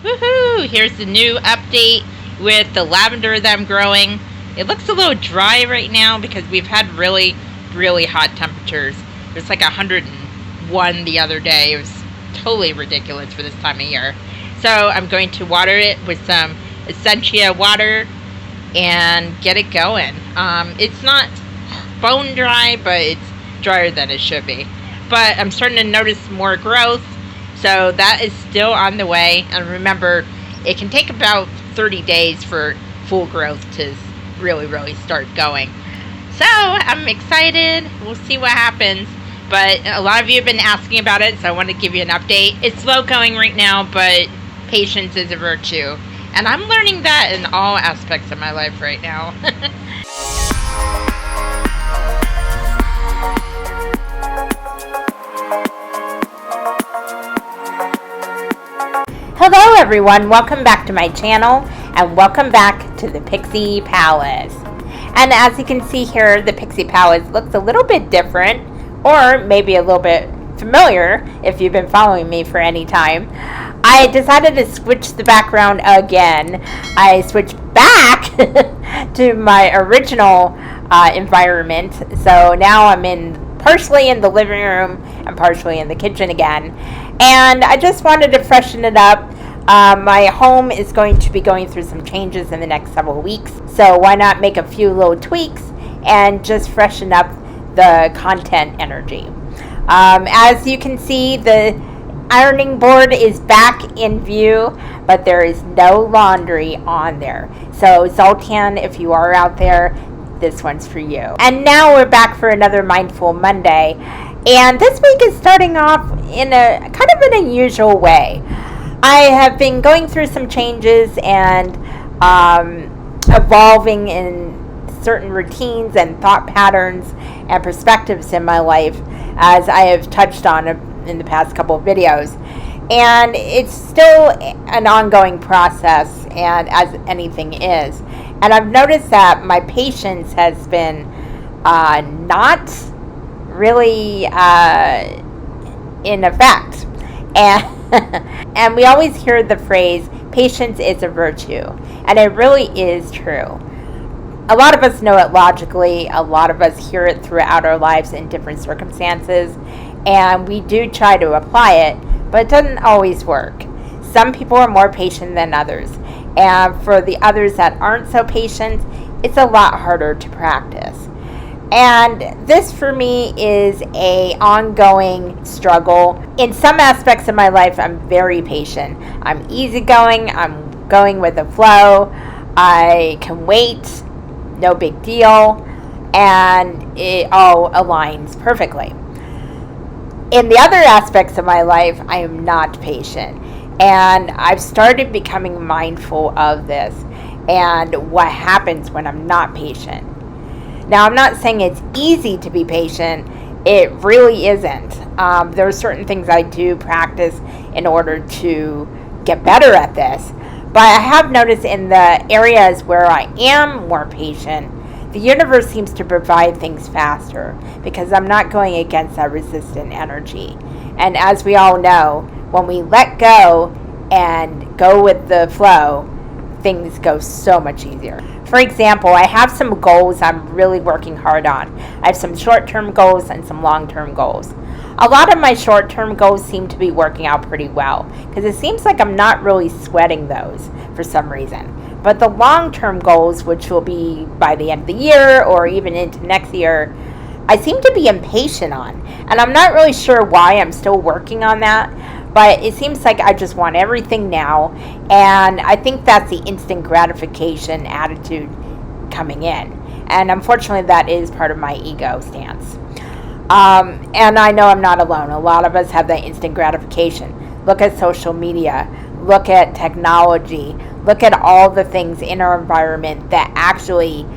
Woohoo! Here's the new update with the lavender that I'm growing. It looks a little dry right now because we've had really, really hot temperatures. It was like 101 the other day. It was totally ridiculous for this time of year. So I'm going to water it with some Essentia water and get it going. It's not bone dry, but it's drier than it should be. But I'm starting to notice more growth. So that is still on the way. And remember, it can take about 30 days for full growth to really, really start going. So I'm excited. We'll see what happens. But a lot of you have been asking about it, so I want to give you an update. It's slow going right now, but patience is a virtue. And I'm learning that in all aspects of my life right now. Hello everyone, welcome back to my channel and welcome back to the Pixie Palace. And as you can see here, the Pixie Palace looks a little bit different, or maybe a little bit familiar if you've been following me for any time. I decided to switch the background again. I switched back to my original environment. So now I'm partially in the living room and partially in the kitchen again. And I just wanted to freshen it up. My home is going to be going through some changes in the next several weeks. So why not make a few little tweaks and just freshen up the content energy. As you can see, the ironing board is back in view, but there is no laundry on there. So Zoltan, if you are out there, this one's for you. And now we're back for another Mindful Monday. And this week is starting off in a kind of an unusual way. I have been going through some changes and evolving in certain routines and thought patterns and perspectives in my life, as I have touched on in the past couple of videos. And it's still an ongoing process, and as anything is. And I've noticed that my patience has been not really in effect. And we always hear the phrase, patience is a virtue. And it really is true. A lot of us know it logically. A lot of us hear it throughout our lives in different circumstances. And we do try to apply it, but it doesn't always work. Some people are more patient than others. And for the others that aren't so patient, it's a lot harder to practice. And this for me is an ongoing struggle. In some aspects of my life, I'm very patient. I'm easygoing. I'm going with the flow. I can wait. No big deal. And it all aligns perfectly. In the other aspects of my life, I am not patient. And I've started becoming mindful of this and what happens when I'm not patient. Now, I'm not saying it's easy to be patient. It really isn't. There are certain things I do practice in order to get better at this. But I have noticed in the areas where I am more patient, the universe seems to provide things faster because I'm not going against that resistant energy. And as we all know, when we let go and go with the flow, things go so much easier. For example, I have some goals I'm really working hard on. I have some short-term goals and some long-term goals. A lot of my short-term goals seem to be working out pretty well because it seems like I'm not really sweating those for some reason. But the long-term goals, which will be by the end of the year or even into next year, I seem to be impatient on. And I'm not really sure why I'm still working on that. But it seems like I just want everything now. And I think that's the instant gratification attitude coming in. And unfortunately, that is part of my ego stance. And I know I'm not alone. A lot of us have that instant gratification. Look at social media. Look at technology. Look at all the things in our environment that actually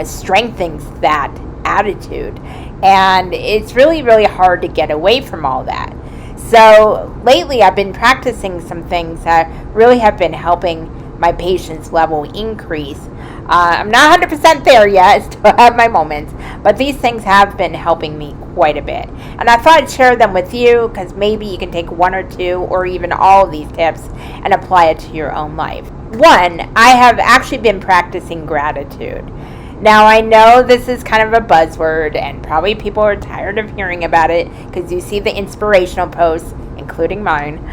strengthens that attitude. And it's really, really hard to get away from all that. So lately I've been practicing some things that really have been helping my patience level increase. I'm not 100% there yet. I still have my moments, but these things have been helping me quite a bit. And I thought I'd share them with you because maybe you can take one or two or even all of these tips and apply it to your own life. One, I have actually been practicing gratitude. Now, I know this is kind of a buzzword, and probably people are tired of hearing about it because you see the inspirational posts, including mine.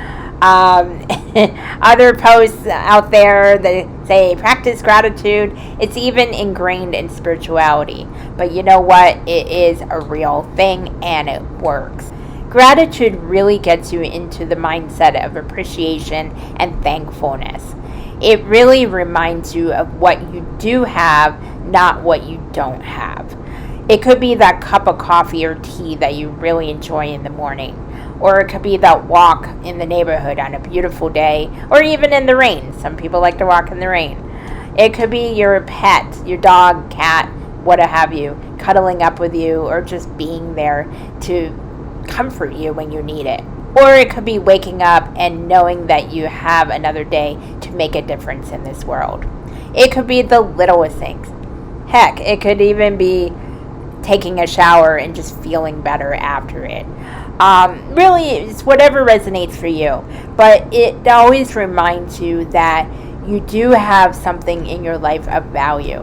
Other posts out there that say practice gratitude. It's even ingrained in spirituality. But you know what? It is a real thing, and it works. Gratitude really gets you into the mindset of appreciation and thankfulness. It really reminds you of what you do have, not what you don't have. It could be that cup of coffee or tea that you really enjoy in the morning. Or it could be that walk in the neighborhood on a beautiful day, or even in the rain. Some people like to walk in the rain. It could be your pet, your dog, cat, what have you, cuddling up with you, or just being there to comfort you when you need it. Or it could be waking up and knowing that you have another day to make a difference in this world. It could be the littlest things. Heck, it could even be taking a shower and just feeling better after it. Really, it's whatever resonates for you. But it always reminds you that you do have something in your life of value.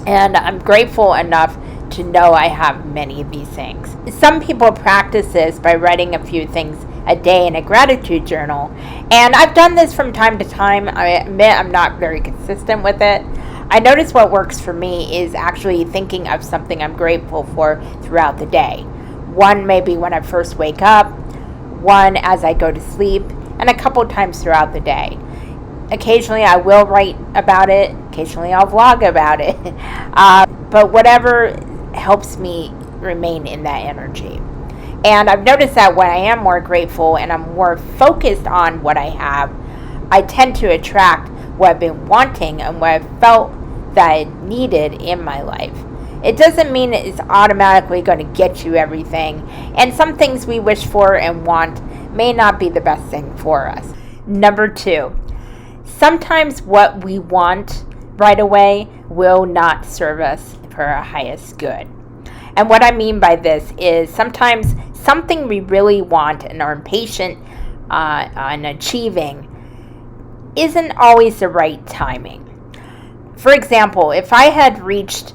And I'm grateful enough to know I have many of these things. Some people practice this by writing a few things a day in a gratitude journal. And I've done this from time to time. I admit I'm not very consistent with it. I notice what works for me is actually thinking of something I'm grateful for throughout the day. One maybe when I first wake up, one as I go to sleep, and a couple times throughout the day. Occasionally I will write about it. Occasionally I'll vlog about it. But whatever helps me remain in that energy. And I've noticed that when I am more grateful and I'm more focused on what I have, I tend to attract what I've been wanting and what I've felt that I needed in my life. It doesn't mean it's automatically going to get you everything, and some things we wish for and want may not be the best thing for us. Number 2, sometimes what we want right away will not serve us for our highest good. And what I mean by this is sometimes something we really want and are impatient on achieving isn't always the right timing. For example, if I had reached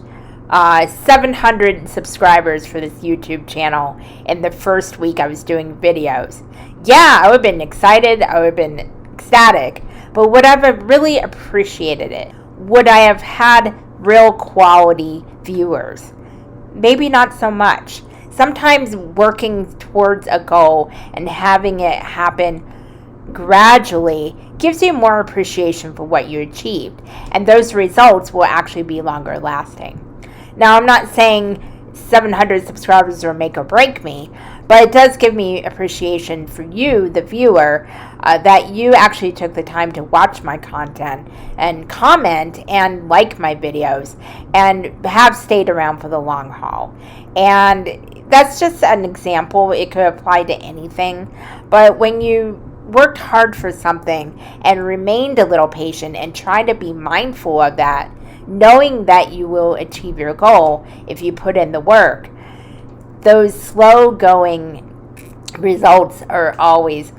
700 subscribers for this YouTube channel in the first week I was doing videos, yeah, I would have been excited, I would have been ecstatic, but would I have really appreciated it? Would I have had real quality viewers? Maybe not so much. Sometimes working towards a goal and having it happen gradually gives you more appreciation for what you achieved, and those results will actually be longer lasting. Now, I'm not saying 700 subscribers will make or break me, but it does give me appreciation for you, the viewer, that you actually took the time to watch my content and comment and like my videos and have stayed around for the long haul. And that's just an example. It could apply to anything, but when you worked hard for something and remained a little patient and tried to be mindful of that, knowing that you will achieve your goal if you put in the work, those slow going results are always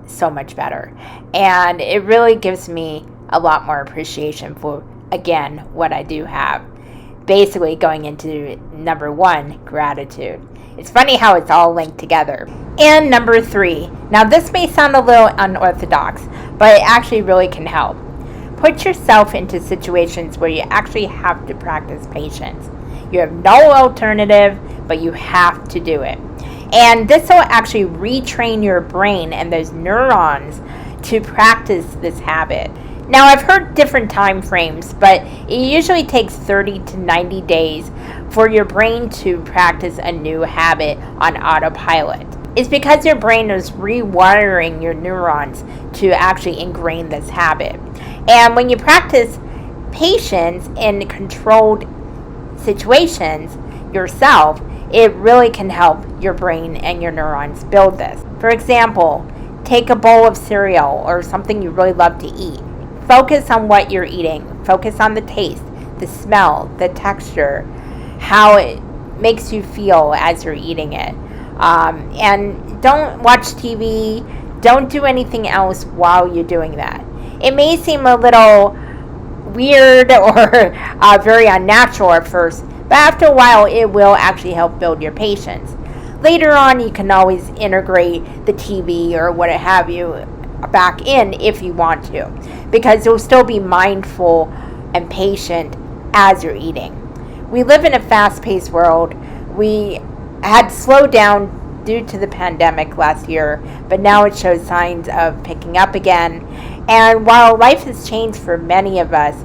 so much better. And it really gives me a lot more appreciation for, again, what I do have. Basically going into number 1, gratitude. It's funny how it's all linked together. And number 3, now this may sound a little unorthodox, but it actually really can help. Put yourself into situations where you actually have to practice patience. You have no alternative, but you have to do it. And this will actually retrain your brain and those neurons to practice this habit. Now, I've heard different time frames, but it usually takes 30 to 90 days for your brain to practice a new habit on autopilot. It's because your brain is rewiring your neurons to actually ingrain this habit. And when you practice patience in controlled situations yourself, it really can help your brain and your neurons build this. For example, take a bowl of cereal or something you really love to eat. Focus on what you're eating. Focus on the taste, the smell, the texture, how it makes you feel as you're eating it. And don't watch TV. Don't do anything else while you're doing that. It may seem a little weird or very unnatural at first, but after a while it will actually help build your patience. Later on, you can always integrate the TV or what have you back in if you want to, because you'll still be mindful and patient as you're eating. We live in a fast-paced world. We had slowed down due to the pandemic last year, but now it shows signs of picking up again. And while life has changed for many of us,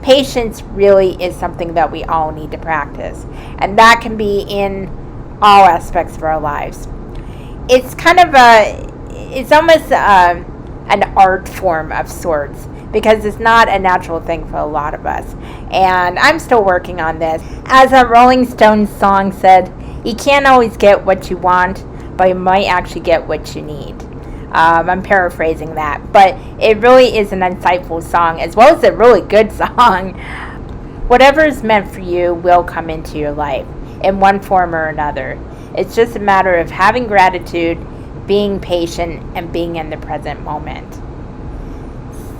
patience really is something that we all need to practice, and that can be in all aspects of our lives. It's kind of it's almost an art form of sorts, because it's not a natural thing for a lot of us, and I'm still working on this. As a Rolling Stones song said, you can't always get what you want, but you might actually get what you need. I'm paraphrasing that, but it really is an insightful song, as well as a really good song. Whatever is meant for you will come into your life in one form or another. It's just a matter of having gratitude, being patient, and being in the present moment.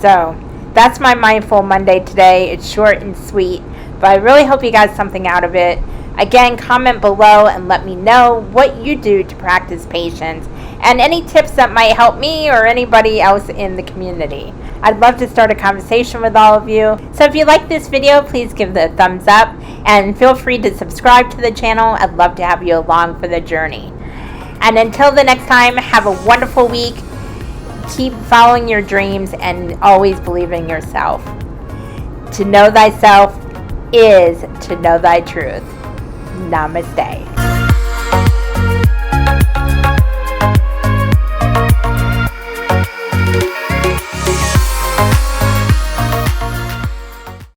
So that's my Mindful Monday today. It's short and sweet, but I really hope you got something out of it. Again, comment below and let me know what you do to practice patience and any tips that might help me or anybody else in the community. I'd love to start a conversation with all of you. So if you like this video, please give it a thumbs up and feel free to subscribe to the channel. I'd love to have you along for the journey. And until the next time, have a wonderful week. Keep following your dreams and always believe in yourself. To know thyself is to know thy truth. Namaste.